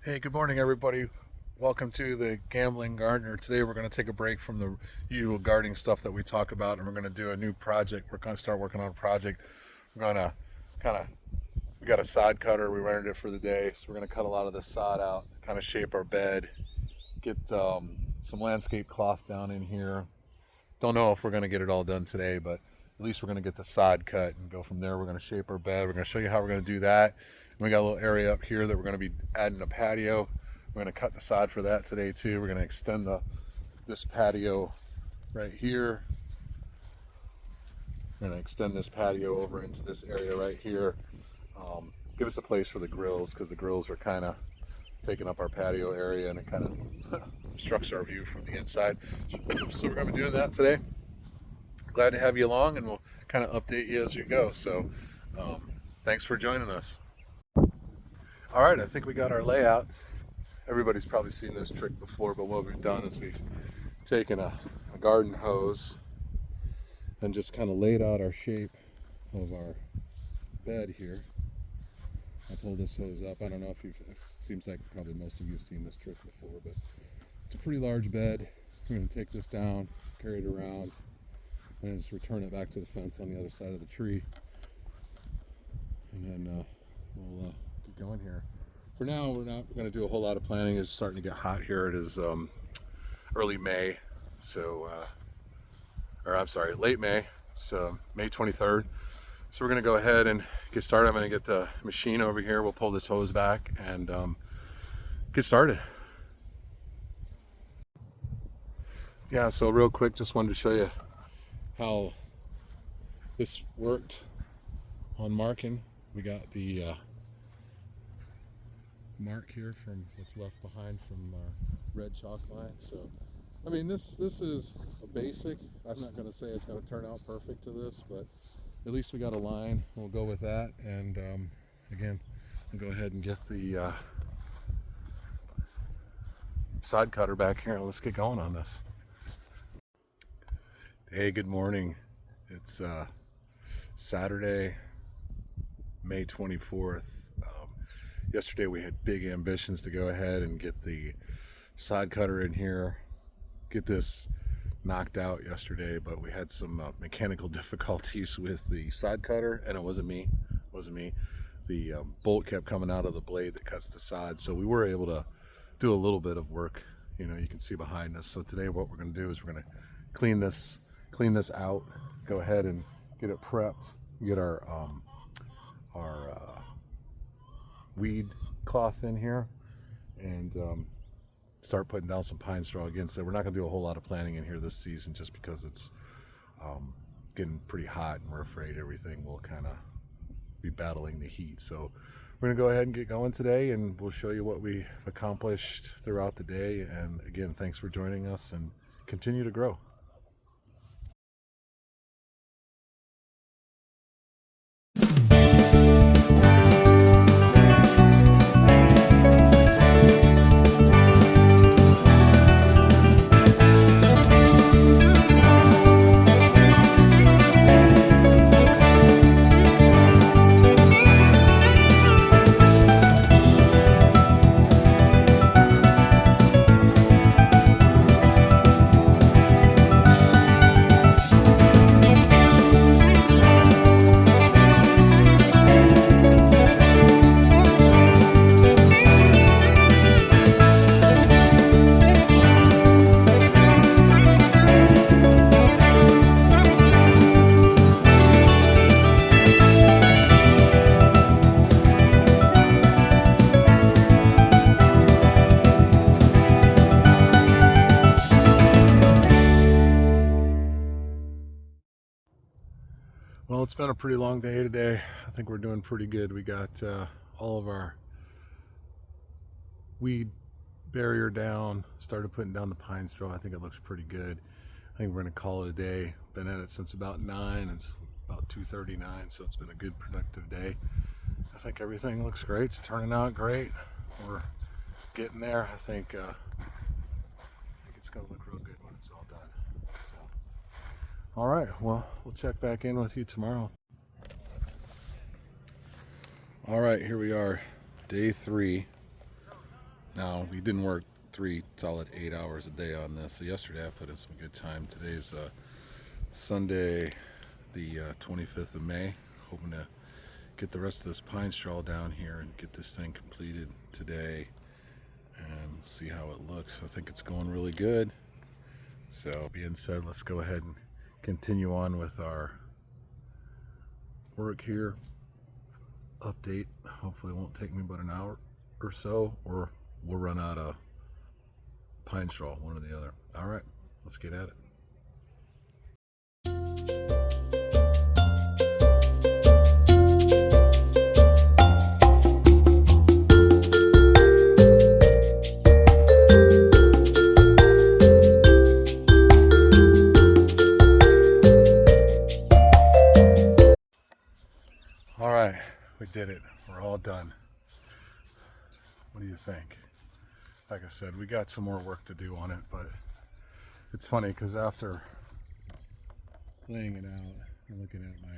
Hey, good morning, everybody. Welcome to the Gambling Gardener. Today we're going to take a break from the usual gardening stuff that we talk about, and we're going to do a new project. We're going to start working on a project. We're going to we got a sod cutter. We rented it for the day, so we're going to cut a lot of this sod out, kind of shape our bed, get some landscape cloth down in here. Don't know if we're going to get it all done today, but at least we're going to get the sod cut and go from there. We're going to shape our bed. We're going to show you how we're going to do that. And we got a little area up here that we're going to be adding a patio. We're going to cut the sod for that today too. We're going to extend this patio right here. We're going to extend this patio over into this area right here. Give us a place for the grills, because the grills are kind of taking up our patio area and it kind of obstructs our view from the inside. So we're going to be doing that today. Glad to have you along, and we'll kind of update you as you go. So thanks for joining us. All right, I think we got our layout. Everybody's probably seen this trick before, but what we've done is we've taken a garden hose and just kind of laid out our shape of our bed here. I pulled this hose up. I don't know if it seems like probably most of you have seen this trick before, but it's a pretty large bed. We're going to take this down, carry it around, and just return it back to the fence on the other side of the tree. And then we'll get going here. For now, we're not going to do a whole lot of planning. It's starting to get hot here. It is early May, late May. It's May 23rd. So we're going to go ahead and get started. I'm going to get the machine over here. We'll pull this hose back and get started. Yeah, so real quick, just wanted to show you how this worked on marking. We got the mark here from what's left behind from our red chalk line. So I mean, this is a basic. I'm not going to say it's going to turn out perfect to this, but at least we got a line. We'll go with that. And again, I'll go ahead and get the sod cutter back here and let's get going on this. Hey, good morning. It's Saturday, May 24th. Yesterday we had big ambitions to go ahead and get the sod cutter in here, get this knocked out yesterday, but we had some mechanical difficulties with the sod cutter, and it wasn't me. The bolt kept coming out of the blade that cuts the sod, so we were able to do a little bit of work. You know, you can see behind us. So today what we're going to do is we're going to clean this out, go ahead and get it prepped, get our weed cloth in here, and start putting down some pine straw again. So we're not going to do a whole lot of planting in here this season, just because it's getting pretty hot and we're afraid everything will kind of be battling the heat. So we're going to go ahead and get going today, and we'll show you what we accomplished throughout the day. And again, thanks for joining us, and continue to grow. Well, it's been a pretty long day today. I think we're doing pretty good. We got all of our weed barrier down, started putting down the pine straw. I think it looks pretty good. I think we're going to call it a day. Been at it since about 9. It's about 2:39, so it's been a good, productive day. I think everything looks great. It's turning out great. We're getting there. I think it's going to look real good when it's all done. So, all right, well, we'll check back in with you tomorrow. All right, here we are, day 3. Now, we didn't work 3 solid 8 hours a day on this. So yesterday I put in some good time. Today's Sunday, the 25th of May. Hoping to get the rest of this pine straw down here and get this thing completed today and see how it looks. I think it's going really good. So being said, let's go ahead and continue on with our work here. Update. Hopefully it won't take me but an hour or so, or we'll run out of pine straw, one or the other. All right, let's get at it. All right, we did it. We're all done. What do you think? Like I said, we got some more work to do on it, but it's funny because after laying it out and looking at my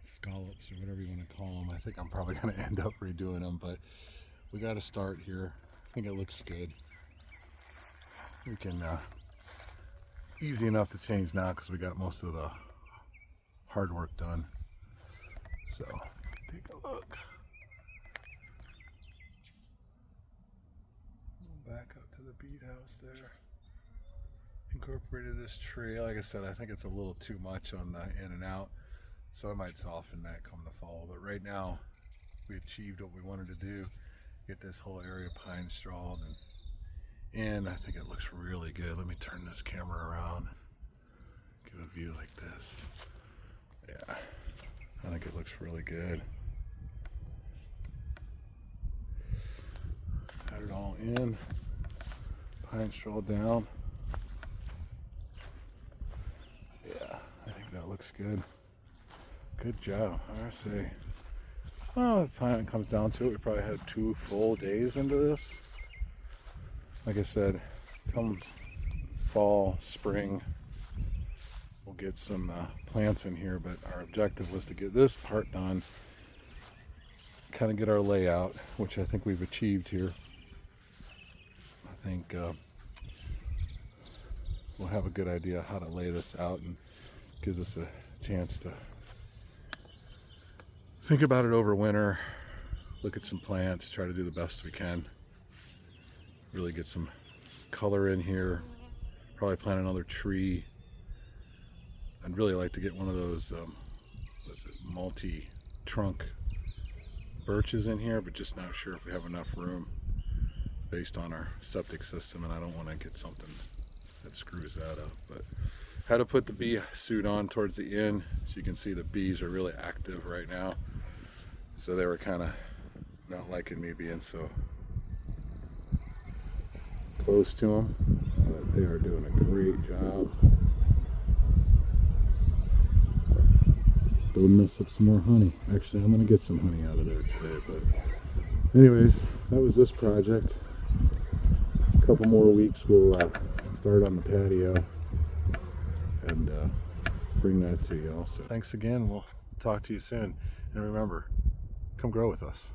scallops or whatever you want to call them, I think I'm probably going to end up redoing them, but we got to start here. I think it looks good. We can, easy enough to change now because we got most of the hard work done. So, take a look. Back up to the bead house there. Incorporated this tree. Like I said, I think it's a little too much on the in and out, so I might soften that come the fall. But right now, we achieved what we wanted to do. Get this whole area pine strawed, and I think it looks really good. Let me turn this camera around. Give a view like this. Yeah, I think it looks really good. Got it all in. Pine straw down. Yeah, I think that looks good. Good job, I say. Well, the time it comes down to it, we probably had 2 full days into this. Like I said, come fall, spring, we'll get some plants in here, but our objective was to get this part done, kind of get our layout, which I think we've achieved here. I think we'll have a good idea how to lay this out, and gives us a chance to think about it over winter, look at some plants, try to do the best we can, really get some color in here, probably plant another tree. I'd really like to get one of those multi-trunk birches in here, but just not sure if we have enough room based on our septic system, and I don't want to get something that screws that up. But had to put the bee suit on towards the end, so you can see the bees are really active right now. So they were kind of not liking me being so close to them, but they are doing a great job. Building us up some more honey. Actually, I'm going to get some honey out of there today. But anyways, that was this project. A couple more weeks, we'll start on the patio and bring that to you also. Thanks again. We'll talk to you soon. And remember, come grow with us.